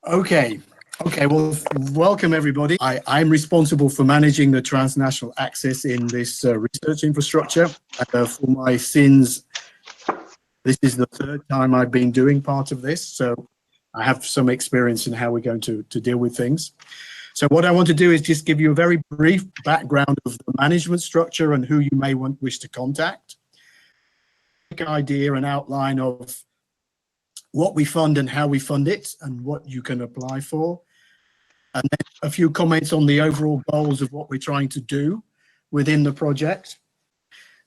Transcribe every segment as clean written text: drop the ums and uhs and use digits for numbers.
Okay. Well, welcome everybody. I'm responsible for managing the transnational access in this research infrastructure. For my sins, this is the third time I've been doing part of this, so I have some experience in how we're going to deal with things. So what I want to do is just give you a very brief background of the management structure and who you may wish to contact. A quick idea and outline of what we fund and how we fund it and what you can apply for. And then a few comments on the overall goals of what we're trying to do within the project.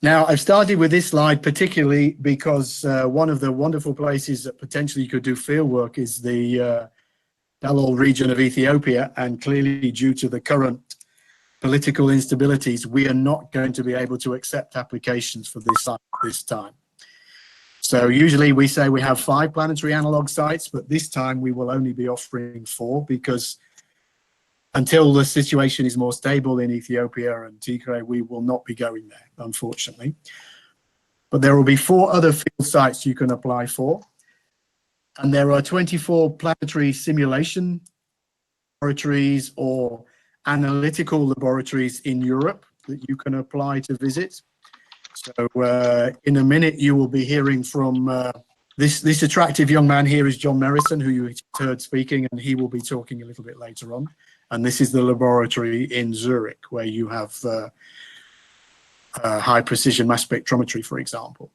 Now, I've started with this slide particularly because one of the wonderful places that potentially you could do fieldwork is the Dalol region of Ethiopia, and clearly due to the current political instabilities, we are not going to be able to accept applications for this site this time. So usually we say we have 5 planetary analog sites, but this time we will only be offering 4 because until the situation is more stable in Ethiopia and Tigray, we will not be going there, unfortunately. But there will be 4 other field sites you can apply for. And there are 24 planetary simulation laboratories or analytical laboratories in Europe that you can apply to visit. So in a minute, you will be hearing from this attractive young man here is John Merrison, who you heard speaking, and he will be talking a little bit later on. And this is the laboratory in Zurich, where you have high precision mass spectrometry, for example.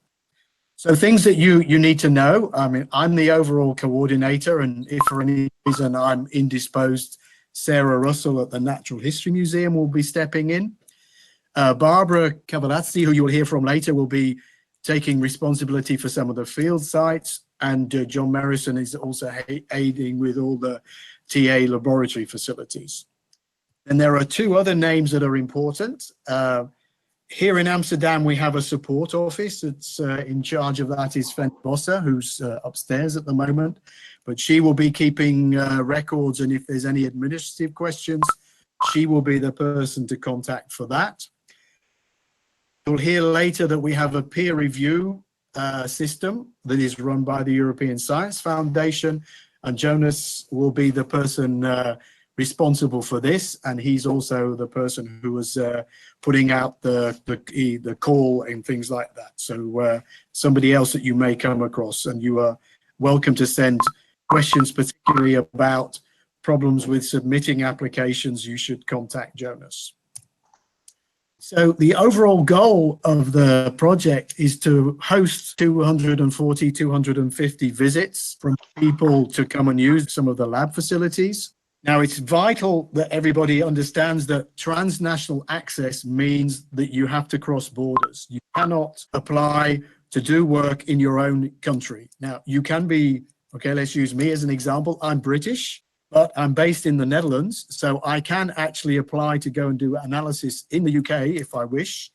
So things that you need to know. I mean, I'm the overall coordinator, and if for any reason I'm indisposed, Sarah Russell at the Natural History Museum will be stepping in. Barbara Cavallazzi, who you'll hear from later, will be taking responsibility for some of the field sites, and John Merrison is also aiding with all the TA laboratory facilities. And there are 2 other names that are important. Here in Amsterdam, we have a support office that's in charge of that is Fen Bosser, who's upstairs at the moment, but she will be keeping records, and if there's any administrative questions, she will be the person to contact for that. You'll hear later that we have a peer review system that is run by the European Science Foundation, and Jonas will be the person responsible for this, and he's also the person who was putting out the call and things like that. So somebody else that you may come across, and you are welcome to send questions, particularly about problems with submitting applications. You should contact Jonas. So the overall goal of the project is to host 240, 250 visits from people to come and use some of the lab facilities. Now, it's vital that everybody understands that transnational access means that you have to cross borders. You cannot apply to do work in your own country. Now, you can be, okay, let's use me as an example. I'm British, but I'm based in the Netherlands, so I can actually apply to go and do analysis in the UK if I wish,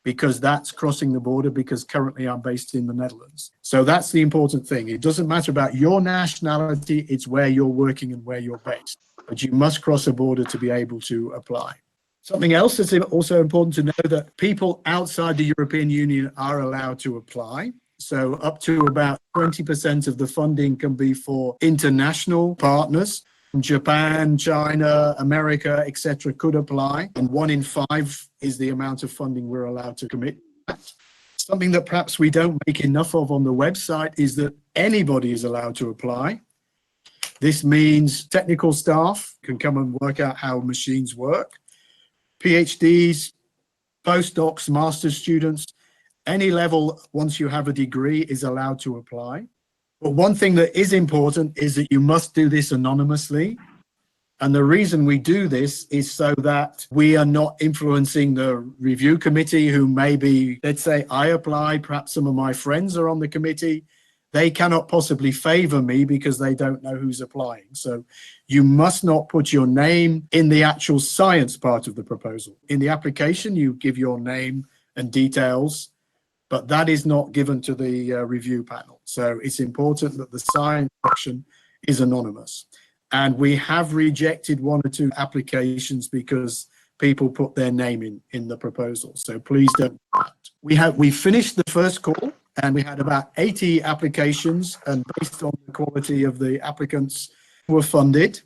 because that's crossing the border, because currently I'm based in the Netherlands. So that's the important thing. It doesn't matter about your nationality, it's where you're working and where you're based. But you must cross a border to be able to apply. Something else that's also important to know, that people outside the European Union are allowed to apply. So up to about 20% of the funding can be for international partners. Japan, China, America, etc. could apply, and 1 in 5 is the amount of funding we're allowed to commit. Something that perhaps we don't make enough of on the website is that anybody is allowed to apply. This means technical staff can come and work out how machines work, PhDs, postdocs, master's students, any level once you have a degree is allowed to apply. But one thing that is important is that you must do this anonymously. And the reason we do this is so that we are not influencing the review committee, who maybe, let's say I apply, perhaps some of my friends are on the committee. They cannot possibly favor me because they don't know who's applying. So you must not put your name in the actual science part of the proposal. In the application, you give your name and details, but that is not given to the review panel. So it's important that the science section is anonymous. And we have rejected 1 or 2 applications because people put their name in the proposal. So please don't do that. We finished the first call, and we had about 80 applications, and based on the quality of the applicants, were funded.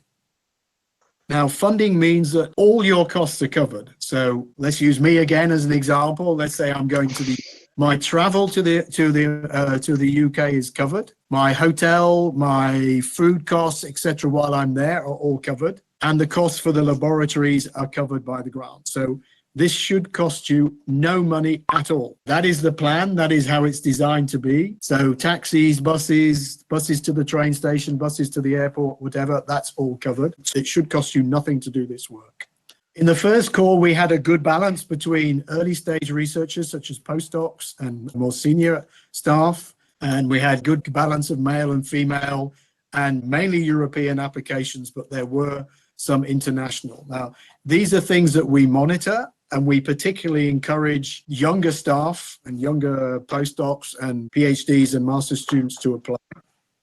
Now, funding means that all your costs are covered. So let's use me again as an example. Let's say I'm going to my travel to the UK is covered. My hotel, my food costs, etc., while I'm there are all covered, and the costs for the laboratories are covered by the grant. So this should cost you no money at all. That is the plan. That is how it's designed to be. So taxis, buses to the train station, buses to the airport, whatever, that's all covered. So it should cost you nothing to do this work. In the first call, we had a good balance between early stage researchers such as postdocs and more senior staff. And we had good balance of male and female and mainly European applications, but there were some international. Now, these are things that we monitor, and we particularly encourage younger staff and younger postdocs and PhDs and master's students to apply.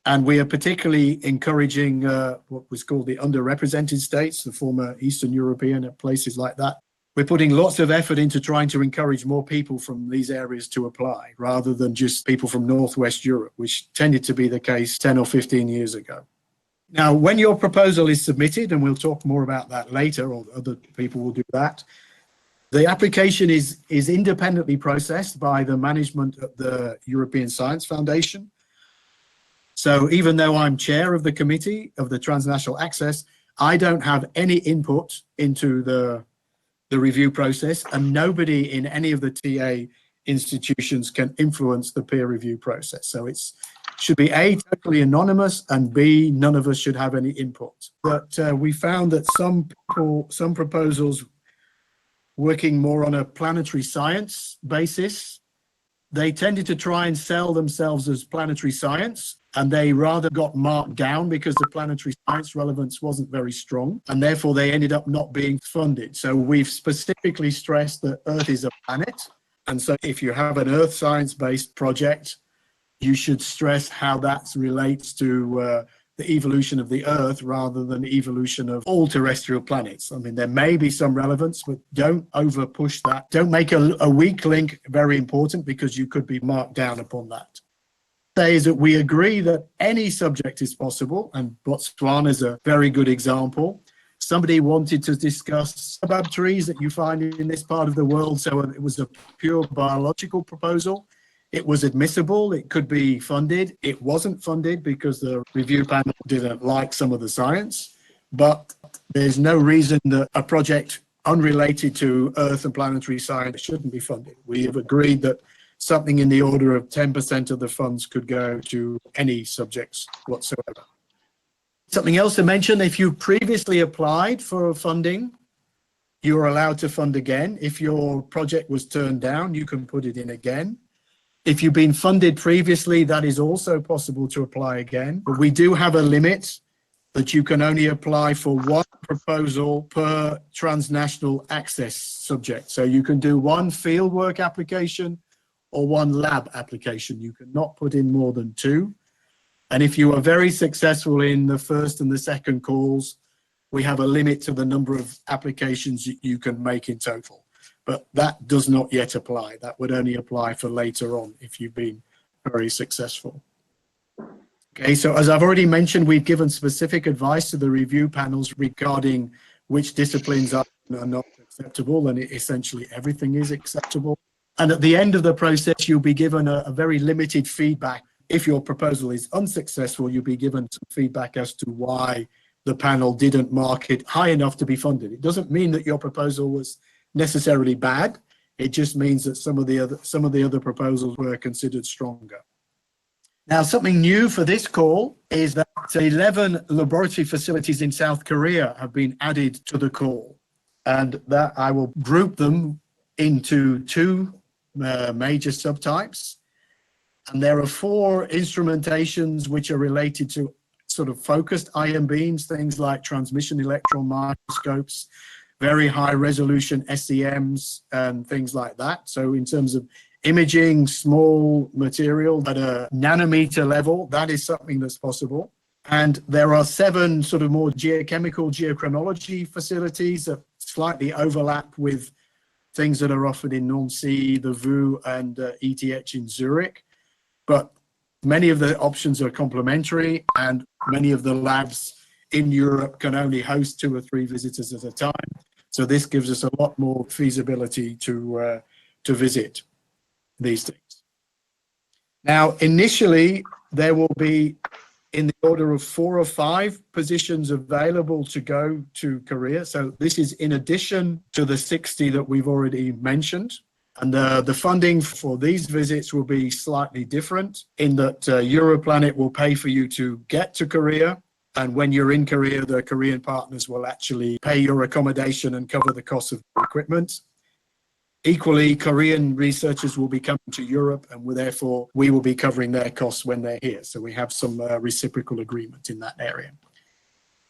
And we are particularly encouraging what was called the underrepresented states, the former Eastern European places like that. We're putting lots of effort into trying to encourage more people from these areas to apply, rather than just people from Northwest Europe, which tended to be the case 10 or 15 years ago. Now, when your proposal is submitted, and we'll talk more about that later, or other people will do that, the application is independently processed by the management of the European Science Foundation. So even though I'm chair of the committee of the Transnational Access, I don't have any input into the review process, and nobody in any of the TA institutions can influence the peer review process. So it should be A, totally anonymous, and B, none of us should have any input. But we found that some proposals working more on a planetary science basis, they tended to try and sell themselves as planetary science, and they rather got marked down because the planetary science relevance wasn't very strong, and therefore they ended up not being funded. So we've specifically stressed that Earth is a planet, and so if you have an Earth science-based project, you should stress how that relates to the evolution of the Earth rather than the evolution of all terrestrial planets. I mean, there may be some relevance, but don't over push that. Don't make a weak link very important, because you could be marked down upon that. Say is that we agree that any subject is possible, and Botswana is a very good example. Somebody wanted to discuss suburb trees that you find in this part of the world, so it was a pure biological proposal. It was admissible, it could be funded. It wasn't funded because the review panel didn't like some of the science, but there's no reason that a project unrelated to Earth and planetary science shouldn't be funded. We have agreed that something in the order of 10% of the funds could go to any subjects whatsoever. Something else to mention, if you previously applied for funding, you're allowed to fund again. If your project was turned down, you can put it in again. If you've been funded previously, that is also possible to apply again. But we do have a limit that you can only apply for one proposal per transnational access subject. So you can do one fieldwork application or one lab application. You cannot put in more than two. And if you are very successful in the first and the second calls, we have a limit to the number of applications you can make in total. But that does not yet apply. That would only apply for later on if you've been very successful. Okay, so as I've already mentioned, we've given specific advice to the review panels regarding which disciplines are not acceptable, and essentially everything is acceptable. And at the end of the process, you'll be given a very limited feedback. If your proposal is unsuccessful, you'll be given some feedback as to why the panel didn't mark it high enough to be funded. It doesn't mean that your proposal was necessarily bad. It just means that some of the other proposals were considered stronger. Now, something new for this call is that 11 laboratory facilities in South Korea have been added to the call, and that I will group them into two major subtypes. And there are 4 instrumentations which are related to sort of focused ion beams, things like transmission electron microscopes, very high resolution SEMs and things like that. So in terms of imaging small material at a nanometer level, that is something that's possible. And there are 7 sort of more geochemical geochronology facilities that slightly overlap with things that are offered in Nancy, the VU, and ETH in Zurich. But many of the options are complementary, and many of the labs in Europe can only host 2 or 3 visitors at a time. So this gives us a lot more feasibility to visit these things. Now, initially, there will be in the order of 4 or 5 positions available to go to Korea. So this is in addition to the 60 that we've already mentioned. And the funding for these visits will be slightly different in that Europlanet will pay for you to get to Korea. And when you're in Korea, the Korean partners will actually pay your accommodation and cover the cost of the equipment. Equally, Korean researchers will be coming to Europe, and therefore we will be covering their costs when they're here. So we have some reciprocal agreement in that area.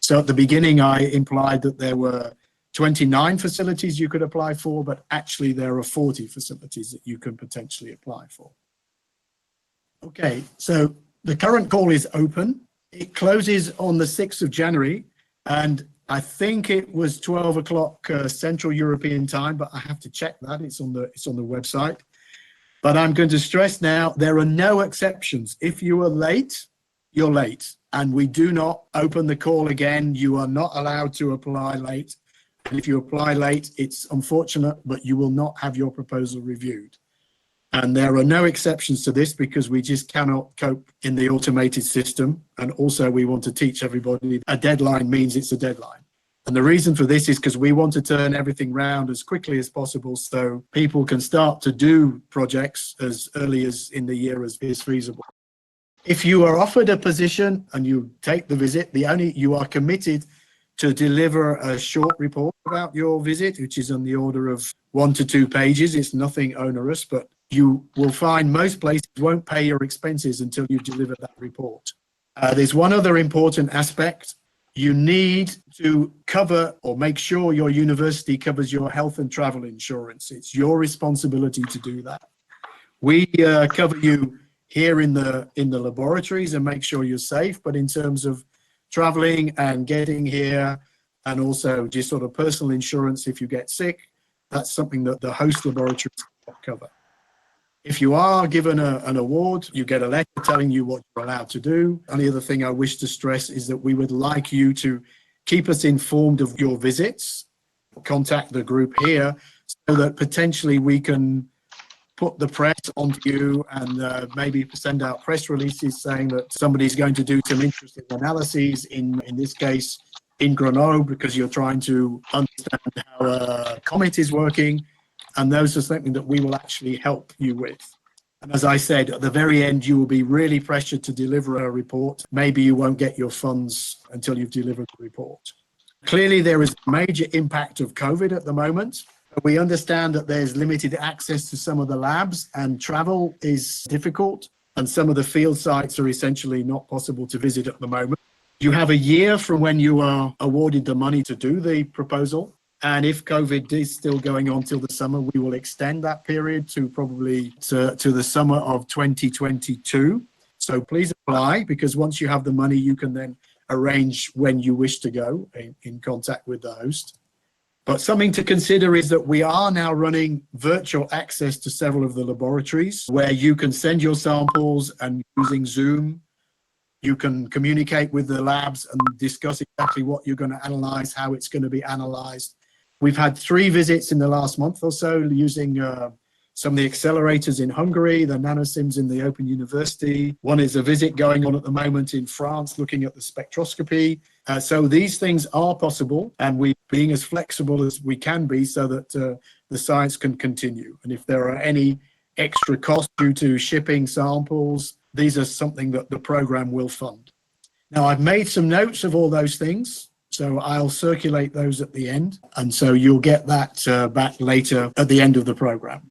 So at the beginning, I implied that there were 29 facilities you could apply for, but actually there are 40 facilities that you can potentially apply for. Okay, so the current call is open. It closes on the 6th of January, and I think it was 12 o'clock Central European time, but I have to check that. It's on the website. But I'm going to stress now, there are no exceptions. If you are late, you're late. And we do not open the call again. You are not allowed to apply late. And if you apply late, it's unfortunate, but you will not have your proposal reviewed. And there are no exceptions to this because we just cannot cope in the automated system. And also we want to teach everybody a deadline means it's a deadline. And the reason for this is because we want to turn everything round as quickly as possible so people can start to do projects as early as in the year as is feasible. If you are offered a position and you take the visit, you are committed to deliver a short report about your visit, which is on the order of 1 to 2 pages. It's nothing onerous, but you will find most places won't pay your expenses until you deliver that report. There's one other important aspect. You need to cover or make sure your university covers your health and travel insurance. It's your responsibility to do that. We cover you here in the laboratories and make sure you're safe, but in terms of traveling and getting here and also just sort of personal insurance if you get sick, that's something that the host laboratories cover. If you are given an award, you get a letter telling you what you're allowed to do. Only other thing I wish to stress is that we would like you to keep us informed of your visits, contact the group here so that potentially we can put the press onto you and maybe send out press releases saying that somebody's going to do some interesting analyses in this case in Grenoble because you're trying to understand how a comet is working. And those are something that we will actually help you with. And as I said, at the very end, you will be really pressured to deliver a report. Maybe you won't get your funds until you've delivered the report. Clearly, there is a major impact of COVID at the moment. We understand that there's limited access to some of the labs and travel is difficult. And some of the field sites are essentially not possible to visit at the moment. You have a year from when you are awarded the money to do the proposal. And if COVID is still going on till the summer, we will extend that period to probably to the summer of 2022. So please apply, because once you have the money, you can then arrange when you wish to go in contact with the host. But something to consider is that we are now running virtual access to several of the laboratories where you can send your samples and using Zoom, you can communicate with the labs and discuss exactly what you're going to analyze, how it's going to be analyzed. We've had 3 visits in the last month or so using some of the accelerators in Hungary, the nanosims in the Open University. One is a visit going on at the moment in France looking at the spectroscopy. So these things are possible, and we're being as flexible as we can be so that the science can continue. And if there are any extra costs due to shipping samples, these are something that the program will fund. Now, I've made some notes of all those things. So I'll circulate those at the end. And so you'll get that back later at the end of the program.